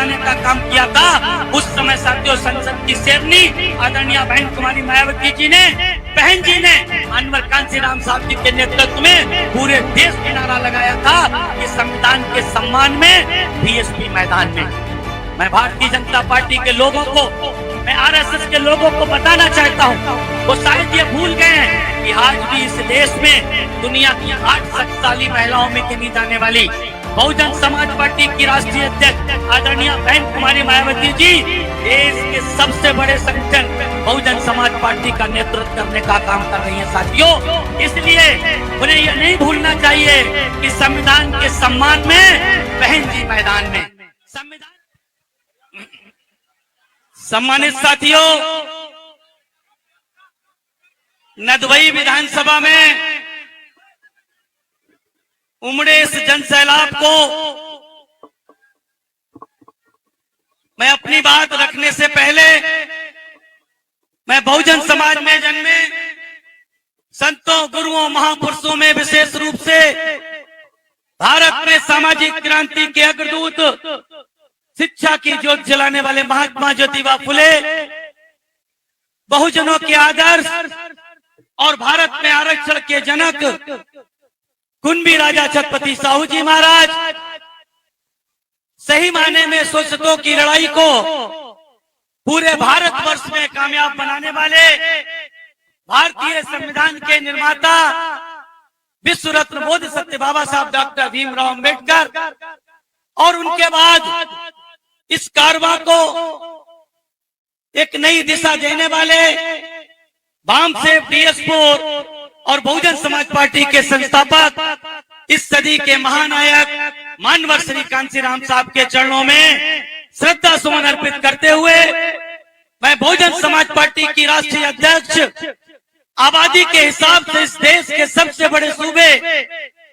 बनाने का काम किया था। उस समय साथियों संसद की शेरनी आदरणीय बहन कुमारी मायावती जी ने, बहन जी ने अनवर कांशीराम साहब जी के नेतृत्व में पूरे देश में नारा लगाया था कि संविधान के सम्मान में बीएसपी मैदान में। मैं भारतीय जनता पार्टी के लोगों को, मैं आरएसएस के लोगों को बताना चाहता हूँ, वो शायद ये भूल गए हैं कि आज भी इस देश में दुनिया की 8 शक्तिशाली महिलाओं में गिनी जाने वाली बहुजन समाज पार्टी की राष्ट्रीय अध्यक्ष आदरणीय बहन कुमारी मायावती जी देश के सबसे बड़े संगठन बहुजन समाज पार्टी का नेतृत्व करने का काम कर रही है साथियों। इसलिए उन्हें यह नहीं भूलना चाहिए कि संविधान के सम्मान में बहन जी मैदान में। संविधान सम्मानित साथियों, नदवई विधानसभा में उमड़े इस जनसैलाब को मैं अपनी बात रखने से पहले मैं बहुजन समाज में जन्मे संतों, गुरुओं, महापुरुषों में विशेष रूप से भारत में सामाजिक क्रांति के अग्रदूत, शिक्षा की ज्योत जलाने वाले महात्मा ज्योतिबा फुले, बहुजनों के आदर्श और भारत में आरक्षण के जनक कुंभी राजा छत्रपति साहू जी महाराज, सही मायने में शोषितों की लड़ाई को पूरे भारतवर्ष में कामयाब बनाने वाले भारतीय संविधान के निर्माता विश्व रत्न बोध सत्य बाबा साहब डॉक्टर भीमराव अंबेडकर, और उनके बाद इस कारवां को एक नई दिशा देने वाले वामसेव डीएस4 और बहुजन समाज पार्टी के संस्थापक, इस सदी के महानायक मानवर श्री कांशीराम साहब के चरणों में श्रद्धा सुमन अर्पित करते हुए मैं बहुजन समाज पार्टी की राष्ट्रीय अध्यक्ष, आबादी के हिसाब से इस देश के सबसे बड़े सूबे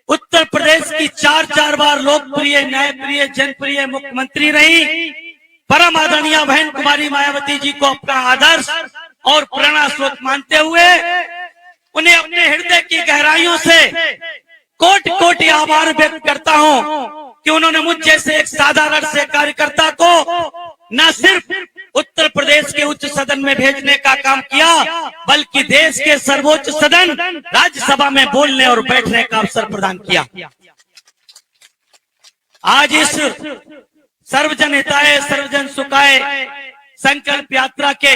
उत्तर प्रदेश की 4 बार लोकप्रिय, न्यायप्रिय, जनप्रिय मुख्यमंत्री रही परम आदरणीय बहन कुमारी मायावती जी को अपना आदर्श और प्रेरणा स्रोत मानते हुए उन्हें अपने हृदय की गहराइयों से कोटि कोटि आभार व्यक्त करता हूं कि उन्होंने मुझ जैसे एक साधारण से कार्यकर्ता को न सिर्फ उत्तर प्रदेश के उच्च सदन में भेजने का काम किया, बल्कि देश के सर्वोच्च सदन राज्यसभा में बोलने और बैठने का अवसर प्रदान किया। आज इस सर्वजन हिताय सर्वजन सुखाय संकल्प यात्रा के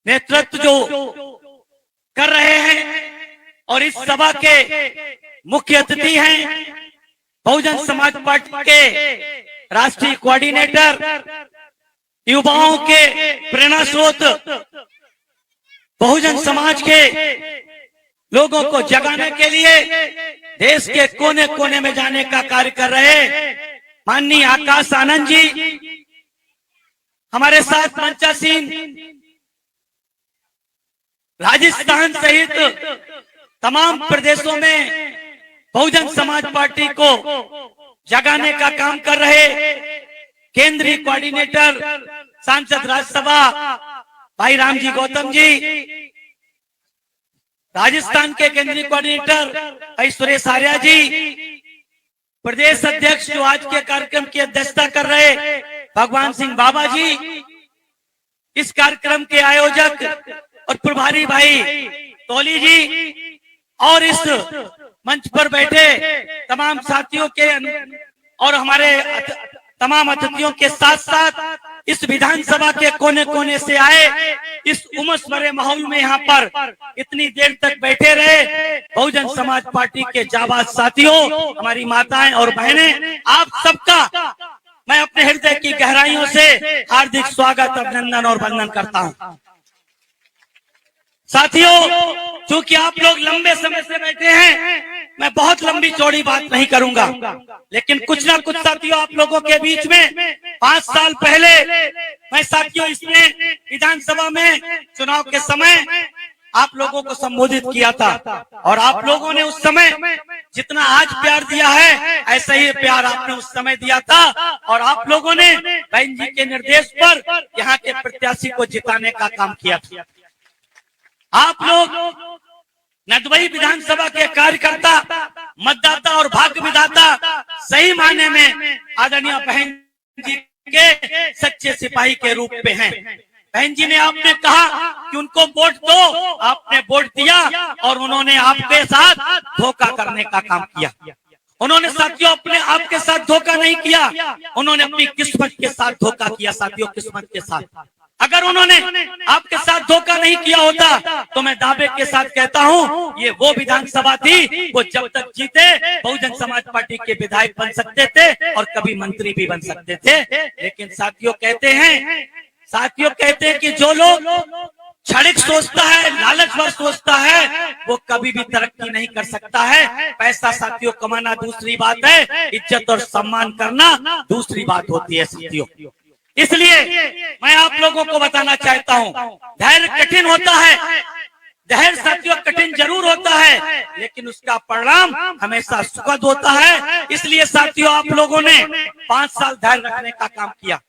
नेतृत्व जो कर रहे हैं और इस सभा के मुख्य अतिथि हैं बहुजन समाज पार्टी के राष्ट्रीय कोऑर्डिनेटर, युवाओं के प्रेरणा स्रोत, बहुजन समाज के लोगों को जगाने के लिए देश के कोने कोने में जाने का कार्य कर रहे माननीय आकाश आनंद जी, हमारे साथ मंचासीन राजस्थान सहित तमाम प्रदेशों में बहुजन समाज पार्टी को जगाने का काम कर रहे केंद्रीय कोऑर्डिनेटर, सांसद राज्यसभा भाई राम जी गौतम जी, राजस्थान के केंद्रीय कोऑर्डिनेटर भाई सुरेश आर्या जी, प्रदेश अध्यक्ष जो आज के कार्यक्रम की अध्यक्षता कर रहे भगवान सिंह बाबा जी, इस कार्यक्रम के आयोजक और प्रभारी भाई तोली जी, और इस मंच पर बैठे तमाम साथियों के और हमारे तमाम अतिथियों के साथ साथ इस विधानसभा के कोने कोने से आए, इस उमस भरे माहौल में यहाँ पर इतनी देर तक बैठे रहे बहुजन समाज पार्टी के जाबाज साथियों, हमारी माताएं और बहनें, आप सबका मैं अपने हृदय की गहराइयों से हार्दिक स्वागत, अभिनंदन और वंदन करता हूँ। साथियों, चूंकि आप लोग लंबे समय से बैठे हैं, मैं बहुत लंबी चौड़ी बात नहीं करूंगा, लेकिन कुछ ना कुछ साथियों आप लोगों के बीच में 5 साल पहले मैं साथियों इसमें विधानसभा में चुनाव के समय आप लोगों को संबोधित किया था, और आप लोगों ने उस समय जितना आज प्यार दिया है ऐसा ही प्यार आपने उस समय दिया था, और आप लोगों ने बहन जी के निर्देश पर यहाँ के प्रत्याशी को जिताने का काम किया था। आप लोग नदवई विधानसभा के कार्यकर्ता, मतदाता और भाग्य विधाता, सही मायने में आदरणीय बहन जी के सच्चे सिपाही के रूप में हैं। बहन जी ने आपने कहा कि उनको वोट दो, आपने वोट दिया और उन्होंने आपके साथ धोखा करने का काम किया। उन्होंने साथियों अपने आपके साथ धोखा नहीं किया, उन्होंने अपनी किस्मत के साथ धोखा किया। साथियों, किस्मत के साथ अगर उन्होंने आपके साथ धोखा नहीं किया होता तो मैं दावे के साथ कहता हूं ये वो विधानसभा थी वो जब तक जीते बहुजन समाज पार्टी के विधायक बन सकते थे और कभी मंत्री भी बन सकते थे। लेकिन साथियों कहते हैं कि जो लोग क्षणिक सोचता है, लालचवर सोचता है, वो कभी भी तरक्की नहीं कर सकता है। पैसा साथियों कमाना दूसरी बात है, इज्जत और सम्मान करना दूसरी बात होती है साथियों। इसलिए मैं आप लोगों को बताना चाहता हूं, धैर्य कठिन होता है, धैर्य साथियों कठिन जरूर होता है, लेकिन उसका परिणाम हमेशा सुखद होता है। इसलिए साथियों आप लोगों ने 5 साल धैर्य रखने का काम किया।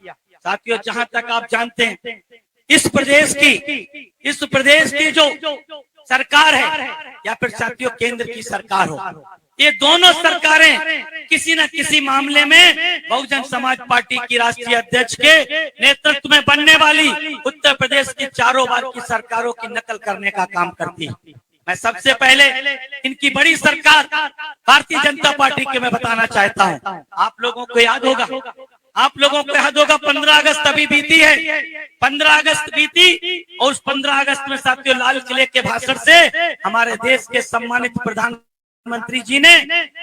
साथियों, जहां तक आप जानते हैं इस प्रदेश की जो सरकार है या फिर साथियों केंद्र की सरकार हो, ये दोनों सरकारें किसी न किसी मामले में बहुजन समाज पार्टी की राष्ट्रीय अध्यक्ष के नेतृत्व में बनने वाली उत्तर प्रदेश की चारों बार की सरकारों की नकल करने का काम करती है। मैं सबसे पहले इनकी बड़ी सरकार भारतीय जनता पार्टी के मैं बताना चाहता हूं। आप लोगों को याद होगा 15 अगस्त अभी बीती है, 15 अगस्त बीती और उस 15 अगस्त में साथियों लाल किले के भाषण से हमारे देश के सम्मानित प्रधानमंत्री जी ने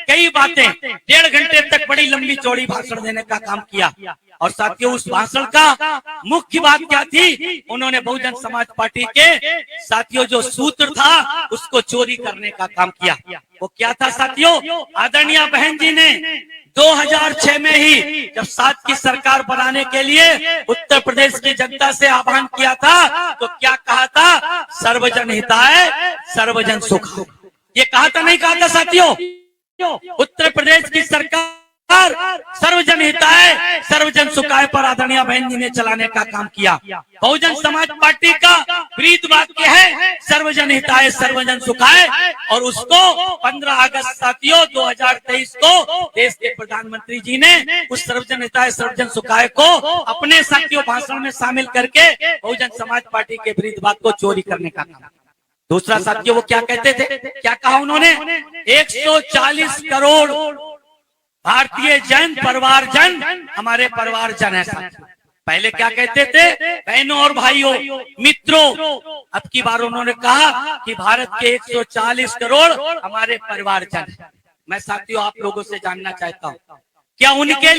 कई बातें 1.5 घंटे तक बड़ी लंबी चौड़ी भाषण देने का काम किया। और साथियों उस भाषण का मुख्य बात क्या थी? उन्होंने बहुजन समाज पार्टी के साथियों जो सूत्र था उसको चोरी करने का काम किया। वो क्या था साथियों? आदरणीय बहन जी ने 2006 में ही जब 7 की सरकार बनाने के लिए उत्तर प्रदेश की जनता से आह्वान किया था तो क्या कहा था? सर्वजन हिताय सर्वजन सुखाय। ये कहा था नहीं कहा था साथियों? उत्तर प्रदेश की सरकार सर्वजन हिताय सर्वजन सुखाय पर आदरणीय बहन जी ने चलाने का काम किया। बहुजन समाज पार्टी का प्रीत वाक्य है सर्वजन हिताय सर्वजन सुखाय, और उसको 15 अगस्त साथियों 2023 को देश के प्रधानमंत्री जी ने उस सर्वजन हिताय सर्वजन सुखाय को अपने साथियों भाषण में शामिल करके बहुजन समाज पार्टी के प्रीत वाक्य को चोरी करने का काम। दूसरा साथियों वो क्या कहते थे? क्या कहा उन्होंने? 140 करोड़ भारतीय जन परिवार जन हमारे परिवार जन है साथियों। पहले क्या कहते थे? बहनों और भाइयों मित्रों। अब की बार उन्होंने कहा कि भारत के 140 करोड़ हमारे परिवार जन है। मैं साथियों आप लोगों से जानना चाहता हूँ क्या उनके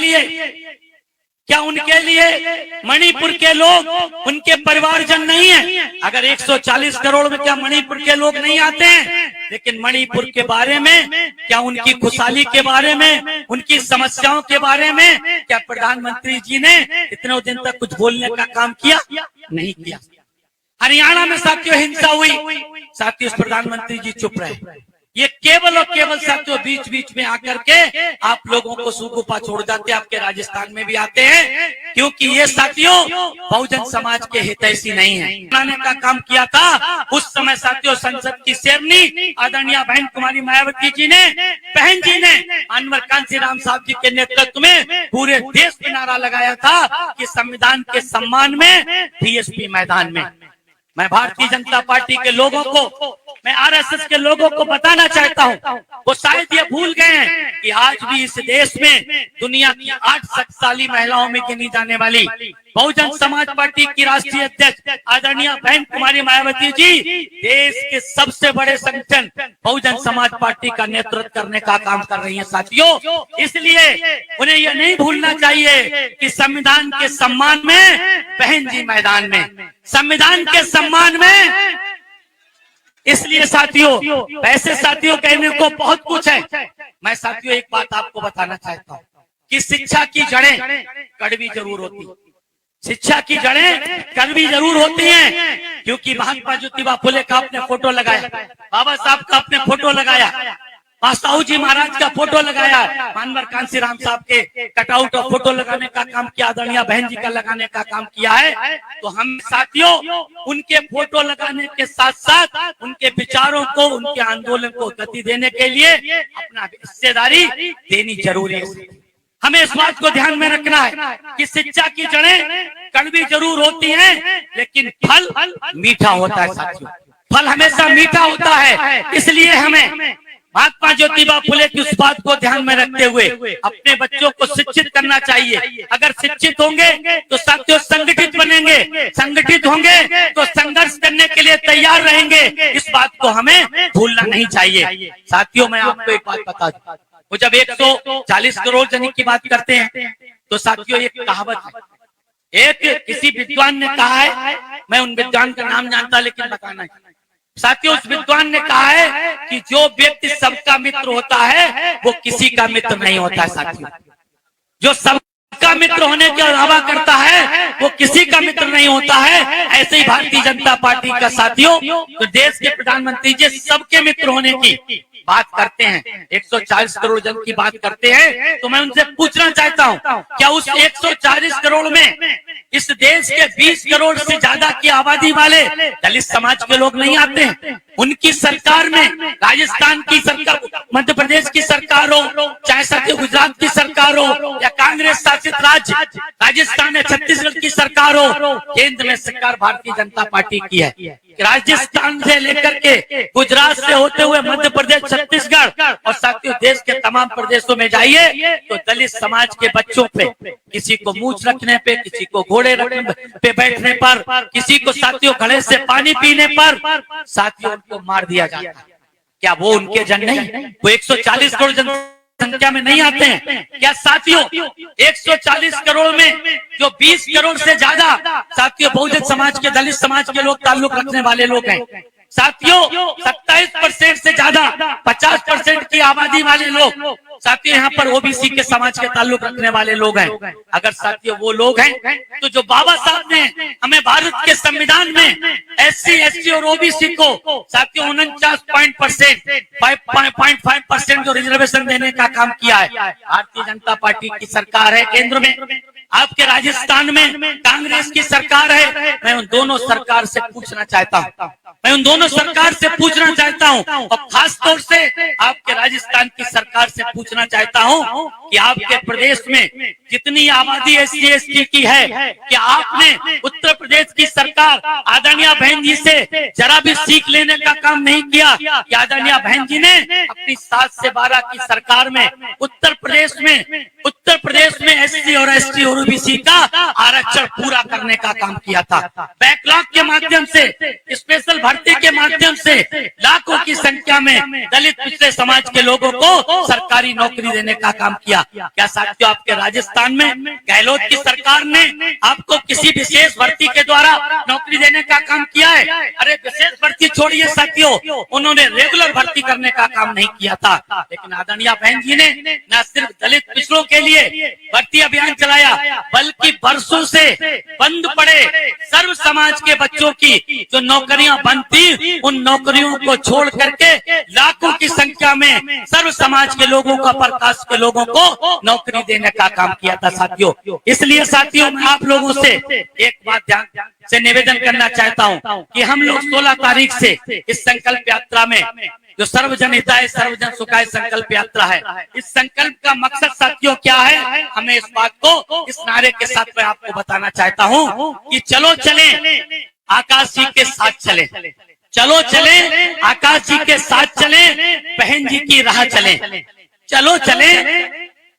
लिए मणिपुर के लोग उनके परिवारजन नहीं है? अगर 140 करोड़ में क्या मणिपुर के लोग नहीं आते हैं? लेकिन मणिपुर के बारे में क्या, उनकी खुशहाली के बारे में, उनकी समस्याओं के बारे में क्या प्रधानमंत्री जी ने इतने दिन तक कुछ बोलने का काम किया? नहीं किया। हरियाणा में साथियों हिंसा हुई, साथियों प्रधानमंत्री जी चुप रहे। ये केवल और केवल साथियों बीच बीच में आकर के आप लोगों को सुगुफा छोड़ जाते, आपके राजस्थान में भी आते हैं, क्योंकि ये साथियों बहुजन समाज के हितैषी नहीं है। बनाने का काम किया था उस समय साथियों संसद की शेरनी आदरणीय बहन कुमारी मायावती जी ने, बहन जी ने अनवर कांशीराम साहब जी के नेतृत्व में पूरे देश में नारा लगाया था कि संविधान के सम्मान में बीएसपी मैदान में। मैं भारतीय जनता पार्टी के लोगों को, मैं आरएसएस के लोगों को बताना चाहता हूं, वो शायद ये भूल गए हैं कि आज भी इस देश में दुनिया की 8 शक्तिशाली महिलाओं में गिनी जाने वाली बहुजन समाज पार्टी की राष्ट्रीय अध्यक्ष आदरणीय बहन कुमारी मायावती जी देश के सबसे बड़े संगठन बहुजन समाज पार्टी का नेतृत्व करने का काम कर रही हैं साथियों। इसलिए उन्हें यह नहीं भूलना चाहिए कि संविधान के सम्मान में बहन जी मैदान में, संविधान के सम्मान में। इसलिए साथियों वैसे साथियों कहने को बहुत कुछ है। मैं साथियों एक बात आपको बताना चाहता हूँ कि शिक्षा की जड़ें कड़वी जरूर होती, शिक्षा की जड़ें कड़वी जरूर होती हैं, क्योंकि महात्मा ज्योतिबा फुले का आपने फोटो लगाया, बाबा साहब का आपने फोटो लगाया, साहू जी महाराज का फोटो लगाया, अनवर कांशीराम साहब के कटआउट और फोटो लगाने का काम किया, आदरणीय बहन जी का लगाने का काम किया है। तो हम साथियों उनके फोटो लगाने के साथ साथ उनके विचारों को, उनके आंदोलन को गति देने के लिए अपना हिस्सेदारी देनी जरूरी है। हमें इस बात को ध्यान में रखना है कि शिक्षा की जड़ें कड़वी जरूर होती हैं, लेकिन फल मीठा होता है साथियों। फल हमेशा मीठा होता है। इसलिए हमें महात्मा ज्योतिबा फुले की उस बात को ध्यान में रखते हुए अपने बच्चों को शिक्षित करना चाहिए। अगर शिक्षित होंगे तो साथियों संगठित बनेंगे, संगठित होंगे तो संघर्ष करने के लिए तैयार रहेंगे। इस बात को हमें भूलना नहीं चाहिए। साथियों मैं आपको एक बात बता दूं, वो जब 140 करोड़ जन की बात करते हैं तो साथियों एक कहावत है, एक किसी विद्वान ने कहा है, मैं उन विद्वान का नाम जानता लेकिन बताना है। साथियों उस विद्वान ने कहा है कि जो व्यक्ति सबका मित्र होता है वो किसी का मित्र नहीं होता है साथियों। जो सबका मित्र होने का दावा करता है वो किसी का मित्र नहीं होता है। ऐसे ही भारतीय जनता पार्टी का साथियों तो देश के प्रधानमंत्री जी सबके मित्र होने की बात करते हैं, 140 करोड़ जन की बात करते हैं। तो मैं उनसे पूछना चाहता हूं, क्या उस 140 करोड़ में इस देश के 20 करोड़ से ज्यादा की आबादी वाले दलित समाज के लोग नहीं आते हैं? उनकी सरकार में राजस्थान की सरकार, मध्य प्रदेश की सरकार हो, चाहे साथियों गुजरात की सरकार हो या कांग्रेस शासित राज्य राजस्थान या छत्तीसगढ़ की सरकार हो, केंद्र में सरकार भारतीय जनता पार्टी की है। राजस्थान से लेकर के गुजरात से होते हुए मध्य प्रदेश, छत्तीसगढ़ और साथियों देश के तमाम प्रदेशों में जाइए तो दलित समाज के बच्चों पे, किसी को मूंछ रखने पे, किसी को घोड़े रखने पे बैठने पर, किसी को साथियों घड़े से पानी पीने पर साथियों उनको मार दिया जाता है। क्या वो उनके जन नहीं? वो 140 करोड़ जनसंख्या में नहीं आते हैं क्या साथियों? 140 करोड़ में जो 20 करोड़ से ज्यादा साथियों बहुजन समाज के, दलित समाज के लोग ताल्लुक रखने वाले लोग हैं साथियों। 27% से ज्यादा 50% की आबादी वाले लोग साथियों यहाँ पर ओबीसी के समाज के ताल्लुक रखने वाले लोग हैं। अगर साथियों वो लोग हैं तो जो बाबा साहब ने हमें भारत के संविधान में SC, ST और ओबीसी को साथियों 49.5% जो रिजर्वेशन देने का काम किया है, भारतीय जनता पार्टी की सरकार है केंद्र में, आपके राजस्थान में कांग्रेस की सरकार है। मैं उन दोनों सरकार से पूछना चाहता हूँ, मैं उन दोनों सरकार से पूछना चाहता हूँ और खास तौर से आपके राजस्थान की सरकार से पूछना चाहता हूँ कि आपके प्रदेश में जितनी आबादी SC, ST की है, क्या आपने उत्तर प्रदेश की सरकार आदरणीय बहन जी से जरा भी सीख लेने का काम नहीं किया कि आदरणीय बहन जी ने अपनी 7 से 12 की सरकार में उत्तर प्रदेश में SC और ST और ओबीसी का आरक्षण पूरा करने का काम किया था। बैकलॉग के माध्यम से, स्पेशल भर्ती के माध्यम से लाखों की संख्या में दलित पिछड़े समाज के लोगों को सरकारी नौकरी देने का काम किया। क्या साथियों आपके राजस्थान में गहलोत की सरकार ने आपको किसी विशेष भर्ती के द्वारा नौकरी देने का काम किया है? अरे विशेष भर्ती छोड़िए साथियों, उन्होंने रेगुलर भर्ती करने का काम नहीं किया था। लेकिन आदरणीय बहन जी ने न सिर्फ दलित पिछड़ों के लिए भर्ती अभियान चलाया, बल्कि वर्षों से बंद पड़े सर्व समाज के बच्चों की जो नौकरियां बंद थी, उन नौकरियों को छोड़ करके लाखों की संख्या में सर्व समाज के लोगों का, प्रकाश के लोगों को नौकरी देने का काम किया था साथियों। इसलिए साथियों मैं आप लोगों से एक बात ध्यान से निवेदन करना चाहता हूं कि हम लोग 16 तारीख से इस संकल्प यात्रा में जो सर्वजन हिताय सर्वजन सुखाय संकल्प यात्रा है, इस संकल्प का मकसद साथियों क्या है, हमें इस बात को इस नारे के साथ मैं आपको बताना चाहता हूं कि चलो चले आकाश जी के साथ चले, चलो चले आकाश जी के साथ चले, बहन जी की राह चले, चलो चले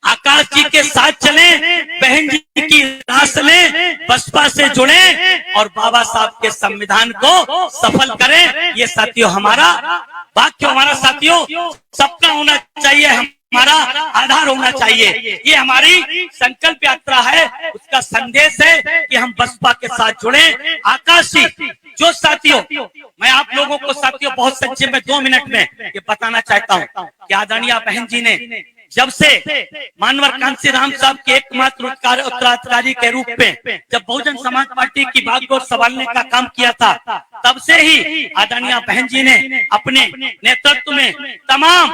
आकाश जी के साथ चले, बहन जी की राह चले, बसपा से जुड़े और बाबा साहब के संविधान को सफल करें। ये साथियों हमारा वाक्य, हमारा साथियों सपना होना चाहिए, हमारा आधार होना चाहिए। ये हमारी संकल्प यात्रा है, उसका संदेश है कि हम बसपा के साथ जुड़े। आकाश जी जो साथियों, मैं आप लोगों को साथियों बहुत संक्षेप में 2 मिनट में ये बताना चाहता हूँ कि आदरणीय बहन जी ने जब से मानवर कांसी राम साहब के एकमात्र उत्तराधिकारी के रूप में जब बहुजन समाज पार्टी की बागडोर संभालने का काम किया था, तब से ही आदरणीय बहन जी ने अपने नेतृत्व में तमाम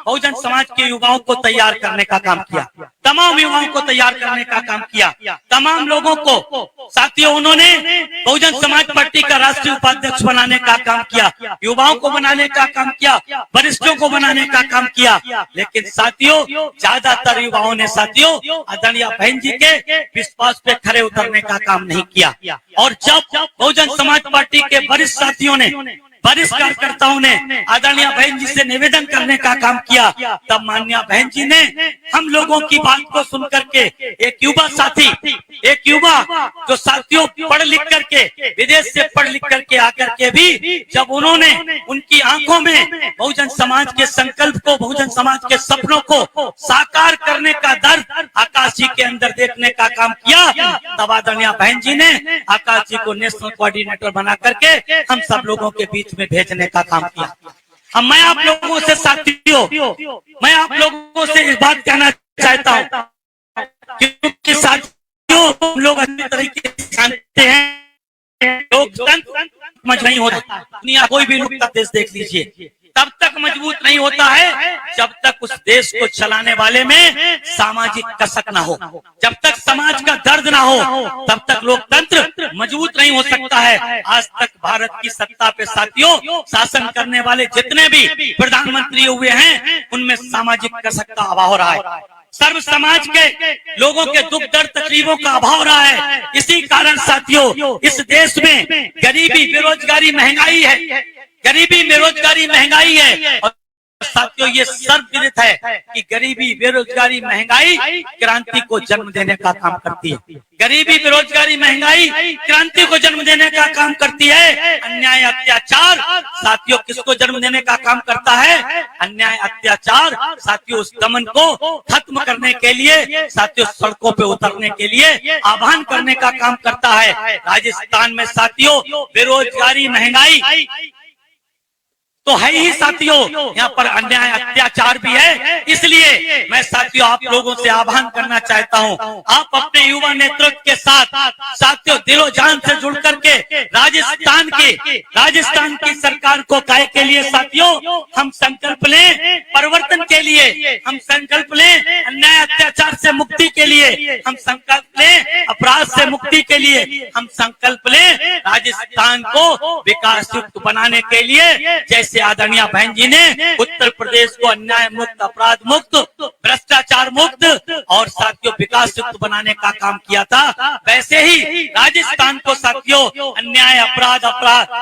बहुजन समाज के युवाओं को तैयार करने का काम किया। तमाम युवाओं को तैयार करने का काम किया, तमाम लोगों को साथियों उन्होंने बहुजन समाज पार्टी का राष्ट्रीय उपाध्यक्ष बनाने का काम किया, युवाओं को बनाने का काम किया, वरिष्ठों को बनाने का काम किया। लेकिन साथियों ज्यादातर युवाओं ने साथियों आदरणीय बहन जी के विश्वास पे खरे उतरने का काम नहीं किया। और जब बहुजन समाज पार्टी के वरिष्ठ साथियों ने, वरिष्ठ कार्यकर्ताओं ने आदरणीय बहन जी से निवेदन करने का काम किया, तब माननीय बहन जी ने हम लोगों की बात को सुन करके एक युवा साथी, एक युवा जो साथियों पढ़ लिख करके विदेश से पढ़ लिख करके आकर के भी जब उन्होंने उनकी आंखों में बहुजन समाज के संकल्प को, बहुजन समाज के सपनों को साकार करने का दर्द आकाश जी के अंदर देखने का काम किया, तब आदरणीय बहन जी ने आकाश जी को नेशनल कोऑर्डिनेटर बना करके हम सब लोगों के बीच में भेजने का काम किया। अब मैं आप लोगों से साथियों, मैं आप लोगों से इस बात कहना चाहता हूँ क्योंकि साथियों हम लोग अच्छी तरीके से जानते हैं लोकतंत्र मजबूत नहीं होता। दुनिया कोई भी लोकतंत्र देश देख लीजिए, तब तक मजबूत नहीं होता है जब तक उस देश को चलाने वाले में सामाजिक कसक ना हो, जब तक समाज का दर्द ना हो, तब तक लोकतंत्र मजबूत नहीं हो सकता है। आज तक भारत की सत्ता पे साथियों शासन करने वाले जितने भी प्रधानमंत्री हुए हैं उनमें सामाजिक कसक का अभाव हो रहा है, सर्व समाज के लोगों के दुख दर्द तकलीफों का अभाव रहा है। इसी कारण साथियों इस देश में गरीबी, बेरोजगारी, महंगाई है, गरीबी, बेरोजगारी, महंगाई है। और साथियों ये सर्वविदित है कि गरीबी, बेरोजगारी, महंगाई क्रांति को जन्म देने का काम करती है। गरीबी, बेरोजगारी, महंगाई क्रांति को जन्म देने का काम करती है। अन्याय, अत्याचार साथियों किसको जन्म देने का काम करता है? अन्याय, अत्याचार साथियों उस दमन को खत्म करने के लिए साथियों सड़कों पे उतरने के लिए आह्वान करने का काम करता है। राजस्थान में साथियों बेरोजगारी, महंगाई तो है ही साथियों, यहाँ पर अन्याय, अत्याचार भी है। इसलिए मैं साथियों आप लोगों से आह्वान करना चाहता हूँ, आप अपने युवा नेतृत्व के साथ साथियों दिलो जान से जुड़ करके राजस्थान की सरकार को काय के लिए साथियों हम संकल्प लें, परिवर्तन के लिए हम संकल्प लें, अन्याय अत्याचार से मुक्ति के लिए हम संकल्प लें, अपराध से मुक्ति के लिए हम संकल्प लें, राजस्थान को विकास युक्त बनाने के लिए जैसे आदरणीय बहन जी ने उत्तर प्रदेश को अन्याय मुक्त, अपराध मुक्त, भ्रष्टाचार मुक्त और साथियों विकास युक्त बनाने का काम किया था, वैसे ही राजस्थान को साथियों अन्याय, अपराध,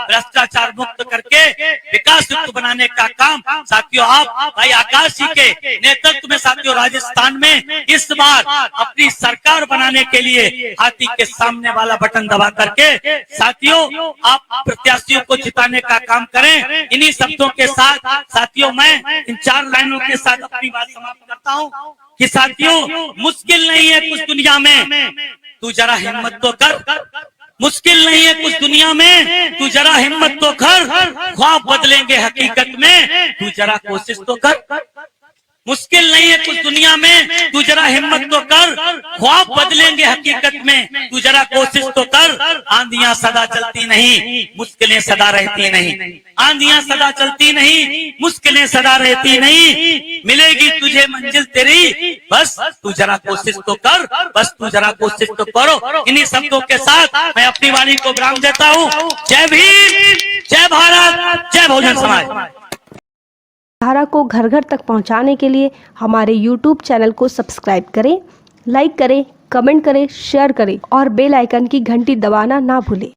भ्रष्टाचार मुक्त करके विकास युक्त बनाने का काम साथियों आप भाई आकाश जी के नेतृत्व में साथियों राजस्थान में इस बार अपनी सरकार बनाने के लिए हाथी के सामने वाला बटन दबा करके साथियों आप प्रत्याशियों को जिताने का काम करें। इन्हीं शब्दों के साथ साथियों मैं इन 4 लाइनों के साथ अपनी बात समाप्त करता हूँ कि साथियों मुश्किल नहीं है कुछ दुनिया में, तू जरा हिम्मत तो कर। मुश्किल नहीं है कुछ दुनिया में, तू जरा हिम्मत तो कर। ख्वाब बदलेंगे हकीकत में, तू जरा कोशिश तो कर। मुश्किल नहीं है कुछ दुनिया में, तू जरा हिम्मत तो कर। ख्वाब बदलेंगे हकीकत में, तू जरा कोशिश तो कर। आंधियां सदा चलती नहीं, मुश्किलें सदा रहती नहीं। आंधियां सदा चलती नहीं, मुश्किलें सदा रहती नहीं। मिलेगी तुझे मंजिल तेरी, बस तू जरा कोशिश तो कर, बस तू जरा कोशिश तो करो। इन्हीं शब्दों के साथ मैं अपनी वाणी को विराम देता हूँ। जय भीम, जय भारत, जय बहुजन समाज। धारा को घर घर तक पहुंचाने के लिए हमारे YouTube चैनल को सब्सक्राइब करें, लाइक करें, कमेंट करें, शेयर करें और बेल आइकन की घंटी दबाना ना भूलें।